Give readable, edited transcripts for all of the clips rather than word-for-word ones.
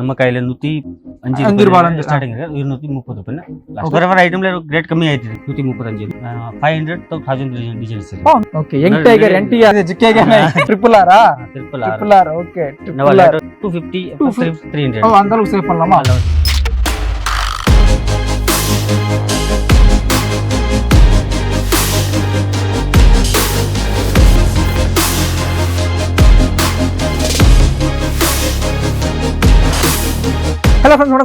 நம்ம கையில 105 ரூபாயில ஸ்டார்டிங் இருக்கு 230 லாஸ்ட் வர ஐட்டம்ல ரேட் கம்மி ஆயிடுச்சு 135 500 to 1000 டிசைன்ஸ் இருக்கு ஓகே யங் டைகர் என்டிஆர் ஜிகேகே triple R triple R okay triple R 250 300 ஓ அந்த அளவுக்கு சேவ் பண்ணலாமா ஹலோ ஃப்ரெண்ட்ஸ்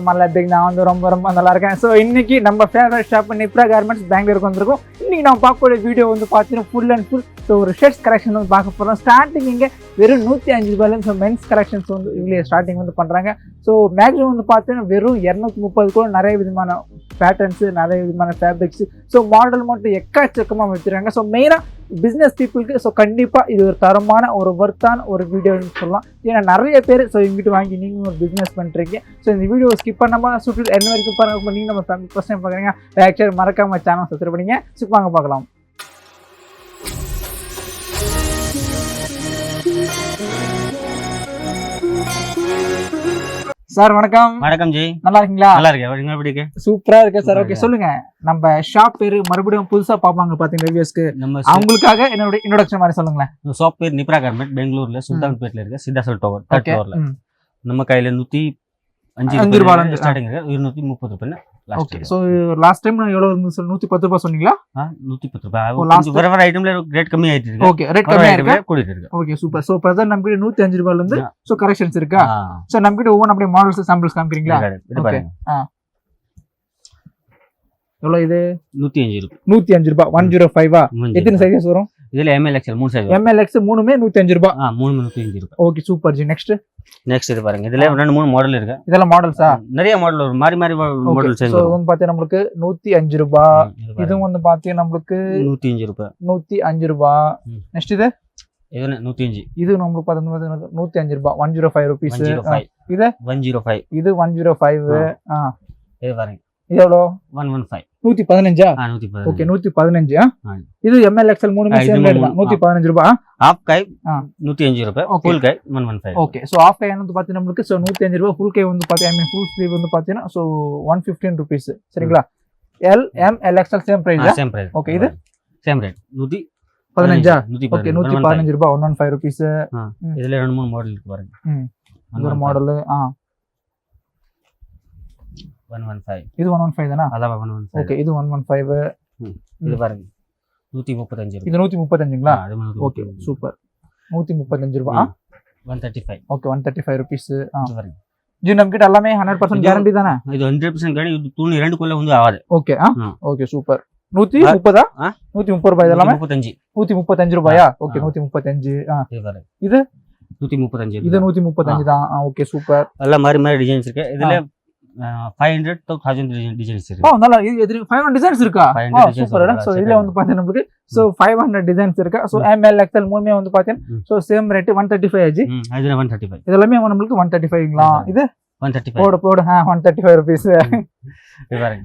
வணக்கம் நான் வந்து ரொம்ப நல்லா இருக்கேன். ஸோ இன்னைக்கு நம்ம ஃபேவரட் ஷாப் நிப்ரா கார்மெண்ட்ஸ் பெங்களூருக்கு வந்திருக்கோம். இன்னைக்கு நம்ம பார்க்கக்கூடிய வீடியோ வந்து பார்த்தீங்கன்னா ஃபுல் அண்ட் ஃபுல் ஸோ ஒரு ஷர்ட்ஸ் கலெக்ஷன் வந்து பார்க்க போகிறோம். ஸ்டார்டிங் இங்கே வெறும் 105 ரூபாயிலேருந்து ஸோ மென்ஸ் கலெக்ஷன்ஸ் வந்து இவ்வளோ ஸ்டார்டிங் வந்து பண்ணுறாங்க. ஸோ மேக்ஸிமம் வந்து பார்த்தீங்கன்னா வெறும் 230 கூட நிறைய விதமான பேட்டர்ன்ஸு நிறைய விதமான ஃபேப்ரிக்ஸு ஸோ மாடல் மட்டும் எக்கச்சக்கமாக வச்சுருக்காங்க. ஸோ மெயினாக பிஸ்னஸ் பீப்புளுக்கு ஸோ கண்டிப்பாக இது ஒரு தரமான ஒரு ஒர்த்தான ஒரு வீடியோன்னு சொல்லலாம். ஏன்னா நிறைய பேர் ஸோ இங்கிட்டு வாங்கி நீங்கள் ஒரு பிஸ்னஸ் பண்ணுறீங்க. ஸோ இந்த வீடியோ ஸ்கிப் பண்ணாமல் சுற்றி என்ன வரைக்கும் பாருங்க. நீங்கள் நம்ம ஃபேமிலி ஃபர்ஸ்ட் டைம் பார்க்குறீங்க ஆக்சுவலி மறக்காம சேனல் சப்ஸ்கிரைப் பண்ணிங்க. வாங்க பார்க்கலாம். சார் வணக்கம். வணக்கம் ஜி. நல்லா இருக்கீங்களா? நல்லா இருக்கேன். நீங்க எப்படி இருக்கீங்க? சூப்பரா இருக்கு சார். ஓகே சொல்லுங்க, நம்ம ஷாப் பேரு மறுபடியும் புதுசா பாப்பாங்க பாத்தீங்க ரிவ்யூஸ்க்கு, அவங்களுக்காக என்னோட இன்ட்ரோடக்ஷன் மாதிரி சொல்லுங்களேன். ஷாப் பேர் நிப்ரா கார்மெண்ட், பெங்களூர்ல sultanpetல இருக்கு, சித்தாசல் டவர் 3rd ஃப்ளோர்ல. நம்ம கையில 105 ரூபாயில ஸ்டார்டிங் இருக்கு 230 ரூபாயில. ஓகே சோ லாஸ்ட் டைம் எவ்வளவு இருந்துச்சு? 110 ரூபாய் சொன்னீங்களா? 110 ரூபாய். கொஞ்சம் வர வர ஐட்டம்ல ரேட் கம்மி ஆயிட்டு இருக்கு. ஓகே ரேட் கம்மி ஆயிருக்கு, கூடிட்டு இருக்கு. Okay super. சோ பிரசன்ட் நம்ம கிட்ட 105 ரூபாயில இருந்து சோ கரெக்ஷன்ஸ் இருக்கா? சோ நம்ம கிட்ட ஒவ்வொரு அப்படியே மாடல்ஸ் சாம்பிள்ஸ் காமிக்கிறீங்களா? இது பாருங்க. எவ்வளவு இது? 105 ரூபாய். 105 எத்தனை சைஸ் வரும் இதுல? ML XL 3 size. ML XL மூணுமே 105 ரூபாய். மூணுமே 105 ரூபாய். Okay super G. நெக்ஸ்ட் இது பாருங்க. இதுல 2-3 மாடல் இருக்கு. இதெல்லாம் மாடல்ஸா? நிறைய மாடல் வரும், மாறி மாடல் சேஞ்ச் வரும். வந்து பாத்தீங்கன்னா நமக்கு 105 ரூபாய். இதுவும் வந்து பாத்தீங்கன்னா நமக்கு 105 ரூபாய். 105 ரூபாய். நெக்ஸ்ட் இது 105. இது நமக்கு பாத்தீங்கன்னா 105 ரூபாய். 105 ரூபீஸ். இது 105. இது 105. இது பாருங்க. இது எவ்வளவு? 115. 115. 115. ஓகே 115. இது ML XL மூணுமே சேம் ரேட் தான். 115 ரூபாய். ஆஃப் கை 105 ரூபாய், ஃபுல் கை 115. ஓகே சோ ஆஃப் கை வந்து பாத்தீங்கன்னா நமக்கு சோ 105 ரூபாய், ஃபுல் கை வந்து பாத்தீங்கன்னா ஃபுல் ஸ்லீவ் வந்து பாத்தீங்கன்னா சோ 115 ரூபீஸ். சரிங்களா? L M L XL same price. Same price. Okay இது சேம் ரேட் 115. ஓகே 115 ரூபாய். 115 ரூபீஸ். இதுல 2-3 மாடல் இருக்கு பாருங்க. இந்த மாடல் 115. இது 115 தானா? அதான் 115. ஓகே இது 115. இது பாருங்க 135. இது 135ங்களா? Okay super. 135 ரூபாய். 135. Okay 135 rupees. பாருங்க ஜி நம்ம கிட்ட எல்லாமே 100% கேரண்டி தானே? இது 100% கேரண்டி. இது துணி ரெண்டு குள்ள வந்து ஆகாது. Okay okay super. 130 130 ரூபாய். இதெல்லாம் 135 ரூபாயா? ஓகே 135. இது பாருங்க. இது 135. இது 135 தான். Okay super. எல்லாம் மாறி டிசைன்ஸ் இருக்கு. இதுல 500 to 1000 டிசைன்ஸ் இருக்கு. நல்லா இது 500 டிசைன்ஸ் இருக்கா? சூப்பர். சோ இதுல வந்து பாத்தீங்கன்னா நமக்கு சோ 500 டிசைன்ஸ் இருக்கு. சோ ML XL மூணுமே வந்து பாத்தீங்கன்னா சோ சேம் ரேட் 135 ஆஜி. இதுல 135. இதெல்லாம் நமக்கு 135ங்களா? இது 135. போடு 135 ரூபீஸ். இது பாருங்க.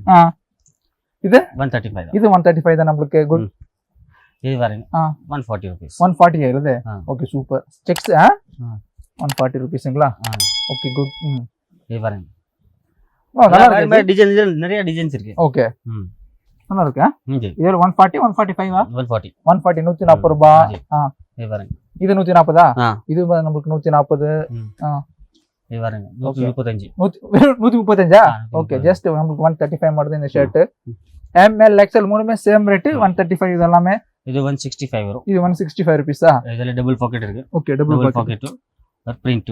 இது 135. இது 135 தான் நமக்கு. குட். இது பாருங்க 140 ரூபீஸ். 140 ஆயிருது. Okay super. செக்ஸ் 140 ரூபீஸ்ங்களா? Okay good. இது பாருங்க. நல்லா இருக்கு. டிசைன் நிறைய டிசைன்ஸ் இருக்கு. ஓகே நல்லா இருக்கு. இது 140 145 140 140 ரூபாய். இது பாருங்க. இது 140. இது நமக்கு 140. இது பாருங்க 135. 135. ஓகே ஜஸ்ட் நமக்கு 135 மட்டும் இந்த ஷர்ட். ML XL மூணுமே சேம் ரேட் 135. இது எல்லாமே இது 165 வரும். இது 165 ரூபீஸா? இதுல டபுள் பாக்கெட் இருக்கு. Okay double pocket print.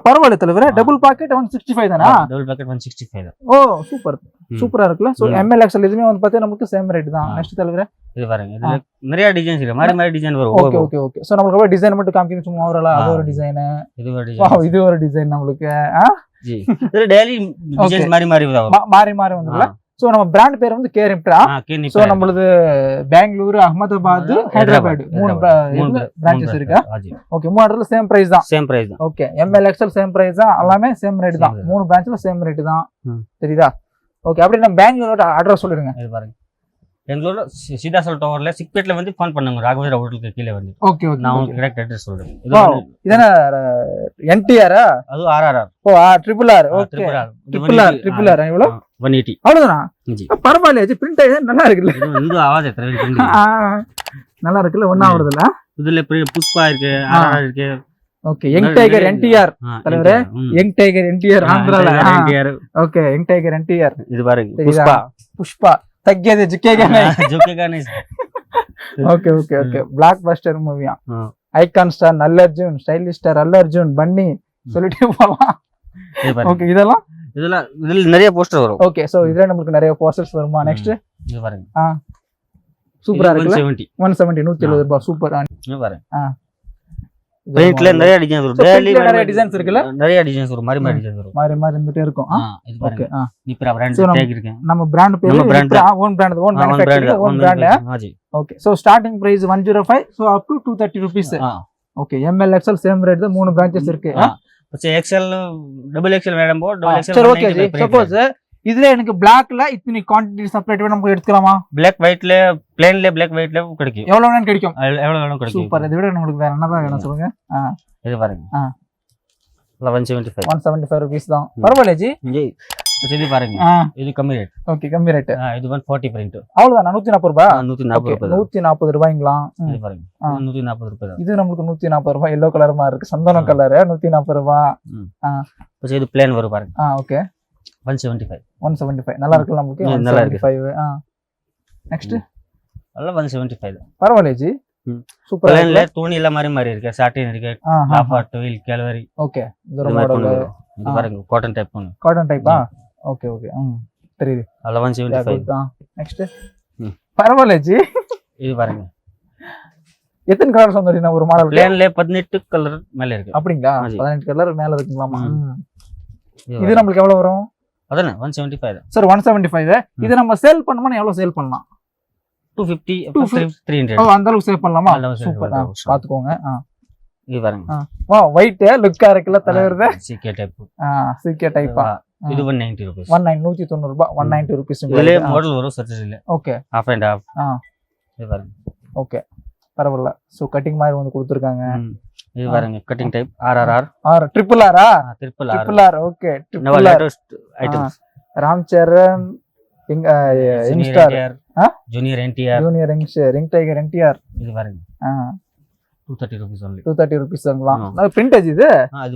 பரவாயில்ல தலைவர. டபுள் பாக்கெட் 165 தானா? டபுள் பாக்கெட் 165 தான். ஓ சூப்பர். சூப்பரா இருக்குல. சோ ML XL இதுமே வந்து பார்த்தா நமக்கு சேம் ரேட் தான். நெக்ஸ்ட் தலைவர இது பாருங்க. இதுல நிறைய டிசைன்ஸ் இருக்கு, மாறி டிசைன் வரும். Okay okay okay. சோ நமக்கு அப்படியே டிசைன் மட்டும் காமிக்கணும் சும்மா ஓவராலா. அது ஒரு டிசைன், இது ஒரு டிசைன். வாவ் இது ஒரு டிசைன் நமக்கு. ஜி இதுல டெய்லி டிசைன்ஸ் மாறி வந்துல. சோ நம்ம பிராண்ட் பேர் வந்து நிப்ரா. சோ நம்மளது பெங்களூரு, அகமதாபாத், ஹைதராபாத் மூணு பிரான்ச்சஸ் இருக்கு. ஓகே மூணு இடத்துல சேம் பிரைஸ் தான். சேம் பிரைஸ் தான். Okay ML XL same price தான். எல்லாமே சேம் ரேட் தான். மூணு பிரான்ச்ல சேம் ரேட் தான். தெரியுதா? ஓகே அப்படியே நம்ம பெங்களூரோட அட்ரஸ் சொல்லிருங்க. இது பாருங்க. பெங்களூர்ல சீதாசல் டவர்ல சிக்பேட்ல வந்து ஃபோன் பண்ணாங்க ராகவேந்திரா ஹோட்டலுக்கு கீழே வந்து. Okay okay. நான் உங்களுக்கு கரெக்ட் அட்ரஸ் சொல்றேன். இதென்ன என்டிஆரா? அது ஆர்ஆர்ஆர். ஓ triple R. Okay triple R எவ்வளவு? 180. அவ்வளவுதானா? பரவாயில்லையே, பிரிண்ட் நல்லா இருக்குல்ல. இது வந்து ஆவாது நல்லா இருக்குல்ல, ஒண்ணா வருதுல. இதுல புஷ்பா இருக்கு, ஆர்ஆர் இருக்கு. ஓகே யங் டைகர் என்டிஆர் தலைவரே, யங் டைகர் என்டிஆர் ஆந்திரால. Okay young tiger NTR. இது பாருங்க புஷ்பா. புஷ்பா தగ్గేది జుకేగానే. జుకేగానే. Okay okay okay. Blockbuster movie. Icon star Allu Arjun, stylish star Allu Arjun, Bunny சொல்லிட்டே போலாம். ஓகே இதெல்லாம் இதுல நிறைய போஸ்டர் வரும். ஓகே சோ இதுல நமக்கு நிறைய போஸ்டர்ஸ் வருமா? நெக்ஸ்ட் இது பாருங்க. சூப்பரா இருக்குல. 170 170 ரூபாய். சூப்பர். இது பாருங்க. பெயிண்ட்ல நிறைய டிசைன்ஸ் வரும். நிறைய டிசைன்ஸ் இருக்குல. நிறைய டிசைன்ஸ் வரும். மாறி மாறி டிசைன்ஸ் வரும். மாறி மாறி இருந்துட்டே இருக்கும். இது பாருங்க. நிப்ரா பிராண்ட் டேக் இருக்கு. நம்ம பிராண்ட் பேரு Nipra, own brand, own manufacturing, own brand. हाजी. Okay so starting price 105 so up to 230 rupees. Okay ML XL same rate தான். 3 பிரான்ச்சஸ் இருக்கு. પછી XL डबल XL வேணும்போ डबल XL. சரி ஓகே ஜி. சப்போஸ் இதுல எனக்கு பிளாக்ல இத்தனை குவாண்டிட்டி செப்பரேட் வேணும் நமக்கு எடுத்துக்கலாமா? பிளாக் ஒயிட்ல பிளேன்ல பிளாக் ஒயிட்ல கிடைக்கும். எவ்வளவு வேணும் கிடைக்கும்? எவ்வளவு வேணும் கிடைக்கும். சூப்பர். இதை விட நமக்கு வேற என்னதான் வேணும் சொல்லுங்க. இது பாருங்க. 175 175 rupees தான். பரவாயில்லை ஜி. இது பாருங்க. இது கம்மி ரேட். ஓகே கம்மி ரேட். இது 140 பிரிண்ட். அவ்வளவுதான். 140 ரூபாய். 140 ரூபாய். 140 ரூபாய்ங்களா? இது பாருங்க. 140 ரூபாய் தான். இது நமக்கு 140 ரூபாய். எல்லோ கலர் மாதிரி இருக்கு, சந்தனம் கலர். 140 ரூபாய். પછી இது பிளேன் வரும் பாருங்க. ஓகே 175. 175 நல்லா இருக்குல்ல நமக்கு. நல்லா இருக்கு. 175. நெக்ஸ்ட் அல்ல 175. பரவாயில்லை ஜி. சூப்பர். பிளேன்ல துணி எல்லாம் மாதிரி இருக்கு. சாட்டின் இருக்கு, லாஃபா டுவில் கேல்வரி. ஓகே இது மாடல். இது பாருங்க காட்டன் டைப் ஒன்னு. காட்டன் டைப்பா? Okay okay. தெரியுது. அல்ல 175. நெக்ஸ்ட் பரவாயில்லை ஜி. இது பாருங்க. எத்தனை கலர்ஸ் வந்துருக்குனா ஒரு மாடல்? பிளேன்ல 18 கலர் மேல இருக்கு. அப்படிங்களா? 18 கலர் மேல இருக்குங்களாமா? இது நமக்கு எவ்வளவு வரும்? அதானே 175. சார் 175. இது நம்ம சேல் பண்ணோம்னா எவ்வளவு சேல் பண்ணலாம்? 250 300. அந்த அளவுக்கு சேல் பண்ணலாமா? சூப்பர். பாத்துக்கோங்க. இது பாருங்க. ஒயிட் லுக்கா இருக்குல்ல தலைவரே. சிகே டைப். சிகே டைப்பா. இது 190 rupees. 190 ரூபாய். 190 rupees. இதுல மாடல் வரும் சர்ச்சஸ்ல. Okay half and half. இது பாருங்க. ஓகே பரவாயில்லை. சோ கட்டிங் மாதிரி வந்து கொடுத்திருக்காங்க. இது பாருங்க கட்டிங் டைப் RRR. ட்ரிபிள் ஆரா? Triple R. Okay triple R items. Ram Charan young star, junior NTR, junior young tiger NTR. இது பாருங்க. 230 rupees only. 230 rupees தாங்களா? நல்ல பிரிண்ட் இது.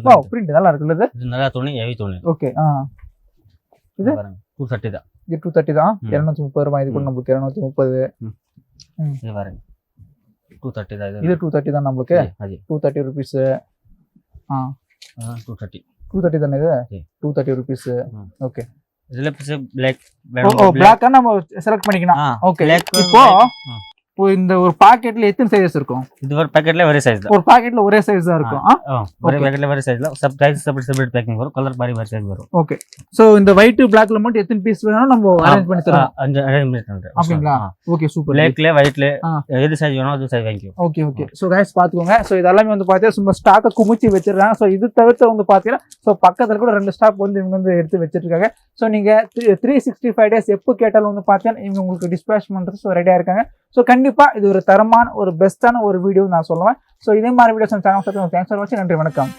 வாவ் பிரிண்ட் நல்லா இருக்குல்ல இது. இது நல்லா துணி, ஹெவி துணி. ஓகே இது பாருங்க 230 தான். இது 230 தான். 230 ரூபாய். இது கூட நமக்கு 230. இது பாருங்க 230 தான். இது 230 தான் நமக்கு. 230 rupees. 230 தானே இது? 230 rupees. ஓகே இதுல பிளாக் பிளாக் நம்ம செலக்ட் பண்ணிக்கலாம். ஓகே இப்போ இந்த ஒரு பாக்கெட்ல எத்தனை சைஸ் இருக்கும்? இது ஒரு பாக்கெட்ல ஒரே சைஸ் தான். ஒரு பாக்கெட்ல ஒரே சைஸ் தான் இருக்கும். ஒரே பாக்கெட்ல ஒரே சைஸ்ல சப் சைஸ் செப்பரேட் பேக்கிங் வரும். கலர் பாரி பாரி சைஸ் வரும். ஓகே சோ இந்த ஒயிட் பிளாக்ல மட்டும் எத்தனை பீஸ் வேணும் நம்ம அரேஞ்ச் பண்ணி தரோம். அரேஞ்ச் பண்ணி தரோம். அப்படிங்களா? Okay super. பிளாக்ல ஒயிட்ல எது சைஸ் வேணும் அது சைஸ் வாங்கிக்கோ. ஓகே ஓகே சோ गाइस பாத்துக்கோங்க. சோ இதெல்லாம் வந்து பாத்தீங்கன்னா சும்மா ஸ்டாக்க குமிச்சி வெச்சிருக்காங்க. சோ இது தவிர்த்து வந்து பாத்தீங்கன்னா சோ பக்கத்துல கூட ரெண்டு ஸ்டாக் வந்து இவங்க வந்து எடுத்து வெச்சிருக்காங்க. சோ நீங்க 365 டேஸ் எப்போ கேட்டாலும் வந்து பாத்தீங்கன்னா இவங்க உங்களுக்கு டிஸ்பேச் பண்றது சோ ரெடியா இருக்காங்க. சோ கண்டிப்பா இது ஒரு தரமான ஒரு பெஸ்டான ஒரு வீடியோ நான் சொல்லுவேன். சோ இதே மாதிரி videos channel subscribe. Thanks for வாட்சிங். நன்றி வணக்கம்.